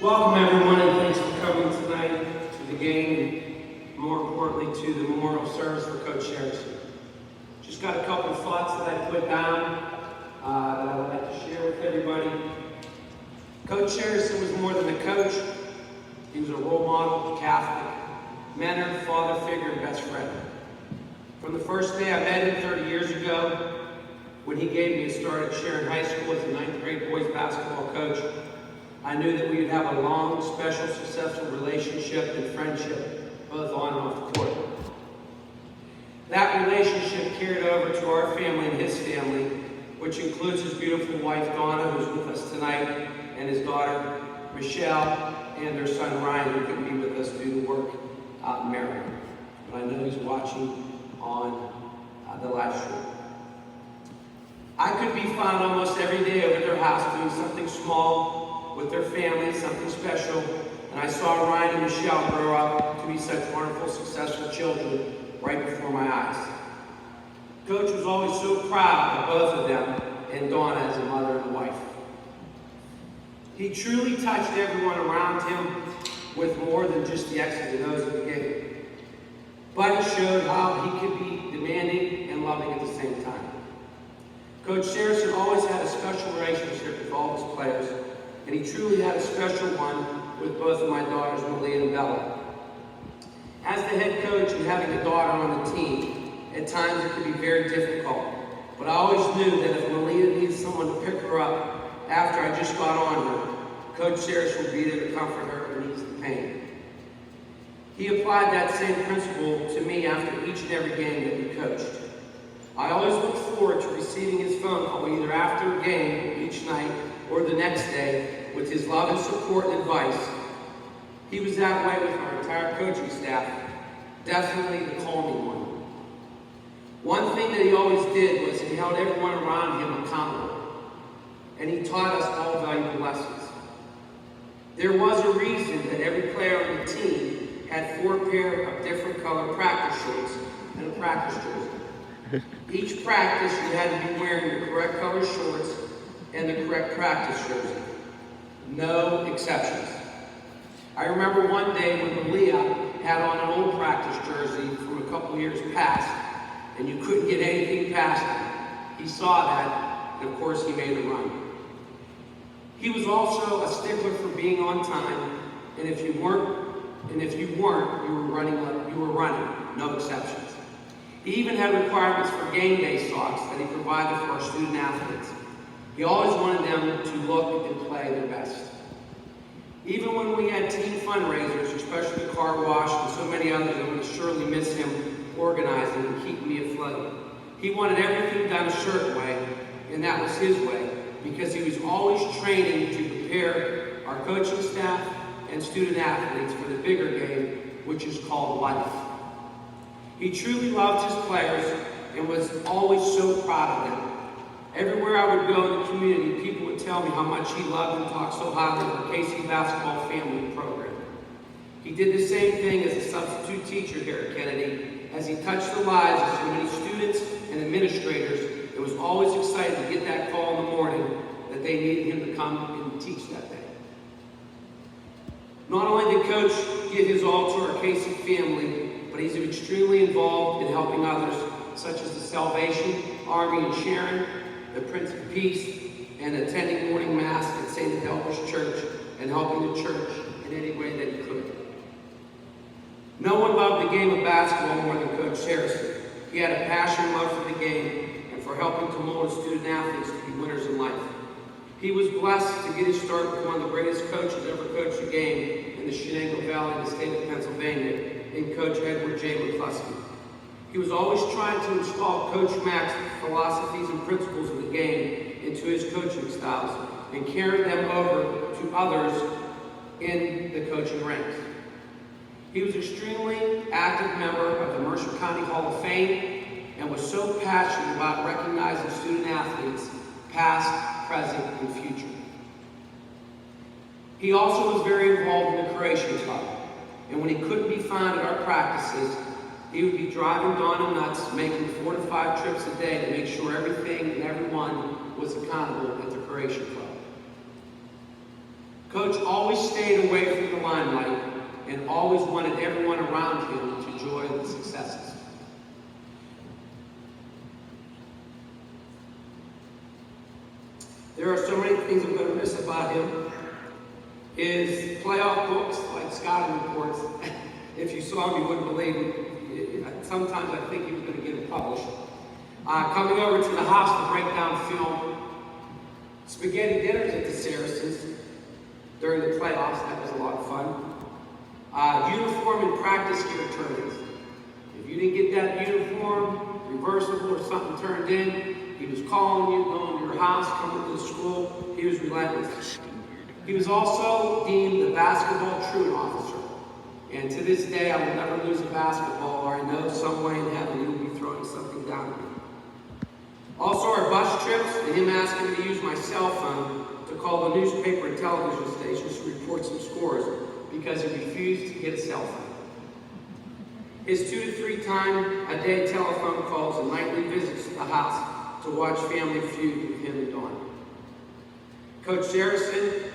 Welcome everyone, and thanks for coming tonight to the game, and more importantly to the memorial service for Coach Sarazen. Just got a couple of thoughts that I put down that I would like to share with everybody. Coach Sarazen was more than a coach. He was a role model, Catholic, mentor, father figure, and best friend. From the first day I met him 30 years ago, when he gave me a start at Sharon High School as a 9th grade boys basketball coach, I knew that we would have a long, special, successful relationship and friendship, both on and off the court. That relationship carried over to our family and his family, which includes his beautiful wife, Donna, who's with us tonight, and his daughter, Michelle, and their son, Ryan, who couldn't be with us due to work out in Maryland. But I know he's watching on the live stream. I could be found almost every day over at their house doing something small with their family, something special, and I saw Ryan and Michelle grow up to be such wonderful, successful children right before my eyes. Coach was always so proud of both of them and Donna as a mother and a wife. He truly touched everyone around him with more than just the X's and O's of the game. But he showed how he could be demanding and loving at the same time. Coach Sarazen always had a special relationship with all his players, and he truly had a special one with both of my daughters, Malia and Bella. As the head coach and having a daughter on the team, at times it could be very difficult. But I always knew that if Malia needed someone to pick her up after I just got on her, Coach Sarazen would be there to comfort her and ease the pain. He applied that same principle to me after each and every game that we coached. I always looked forward to receiving his phone call either after a game each night or the next day with his love and support and advice. He was that way with our entire coaching staff, definitely the calming one. One thing that he always did was he held everyone around him accountable, and he taught us all valuable lessons. There was a reason that every player on the team had 4 pair of different color practice shorts and a practice jersey. Each practice you had to be wearing the correct color shorts and the correct practice jersey. No exceptions. I remember one day when Malia had on an old practice jersey from a couple years past, and you couldn't get anything past him. He saw that, and of course he made a run. He was also a stickler for being on time, and if you weren't, you were running, no exceptions. He even had requirements for game day socks that he provided for our student athletes. He always wanted them to look and play their best. Even when we had team fundraisers, especially the car wash and so many others, I would surely miss him organizing and keeping me afloat. He wanted everything done a certain way, and that was his way, because he was always training to prepare our coaching staff and student athletes for the bigger game, which is called life. He truly loved his players and was always so proud of them. Everywhere I would go in the community, people would tell me how much he loved and talked so highly of our KC basketball family program. He did the same thing as a substitute teacher here at Kennedy, as he touched the lives of so many students and administrators that was always excited to get that call in the morning that they needed him to come and teach that day. Not only did Coach give his all to our KC family, but he's extremely involved in helping others, such as the Salvation Army in Sharon, the Prince of Peace, and attending morning mass at St. Adelbert's Church and helping the church in any way that he could. No one loved the game of basketball more than Coach Sarazen. He had a passion and love for the game and for helping to mold student athletes to be winners in life. He was blessed to get his start with one of the greatest coaches ever coached a game in the Shenango Valley in the state of Pennsylvania, in Coach Edward J. McCluskey. He was always trying to install Coach Mack's philosophies and principles of the game into his coaching styles and carry them over to others in the coaching ranks. He was an extremely active member of the Mercer County Hall of Fame and was so passionate about recognizing student athletes, past, present, and future. He also was very involved in the Croatian Club, and when he couldn't be found at our practices, he would be driving Donna nuts, making 4 to 5 trips a day to make sure everything and everyone was accountable at the Croatian Club. Coach always stayed away from the limelight and always wanted everyone around him to enjoy the successes. There are so many things I'm going to miss about him. His playoff books, like scouting reports, if you saw him, you wouldn't believe it. Sometimes I think he was going to get it published. Coming over to the house to break down film, spaghetti dinners at the Saracens during the playoffs. That was a lot of fun. Uniform and practice gear turn-ins. If you didn't get that uniform, reversible, or something turned in, he was calling you, going to your house, coming to the school. He was relentless. He was also deemed the basketball truant officer. And to this day, I will never lose a basketball, or I know somewhere in heaven he will be throwing something down at me. Also, our bus trips, and him asking me to use my cell phone to call the newspaper and television stations to report some scores because he refused to get a cell phone. His 2 to 3 time a day telephone calls and nightly visits to the house to watch Family Feud with him and Dawn. Coach Sarazen,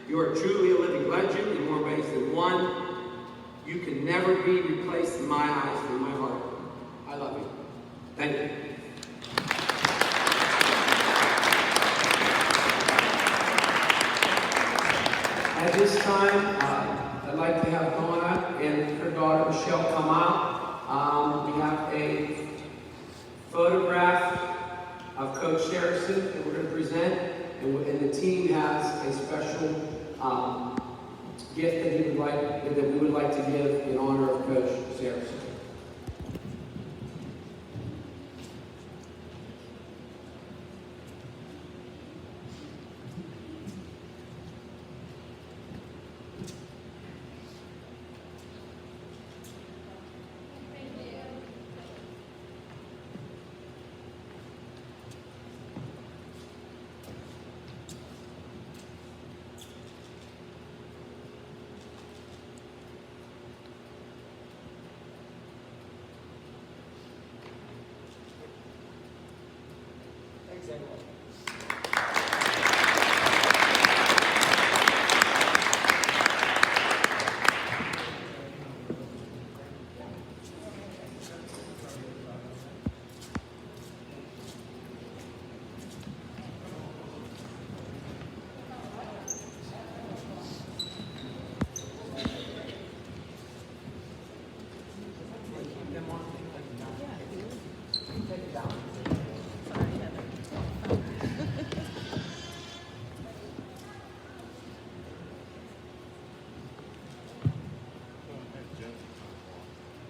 you are truly a living legend in more ways than one. You can never be replaced in my eyes and in my heart. I love you. Thank you. At this time, I'd like to have Donna and her daughter Michelle come out. We have a photograph of Coach Sarazen that we're going to present, and the team has a special gift that we would like to give in honor of Coach Sarazen.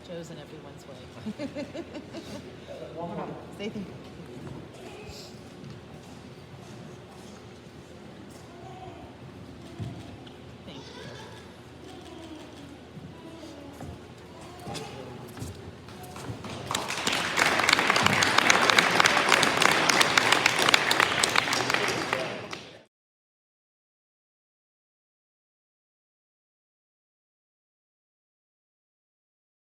Joe's in everyone's way. Stay there.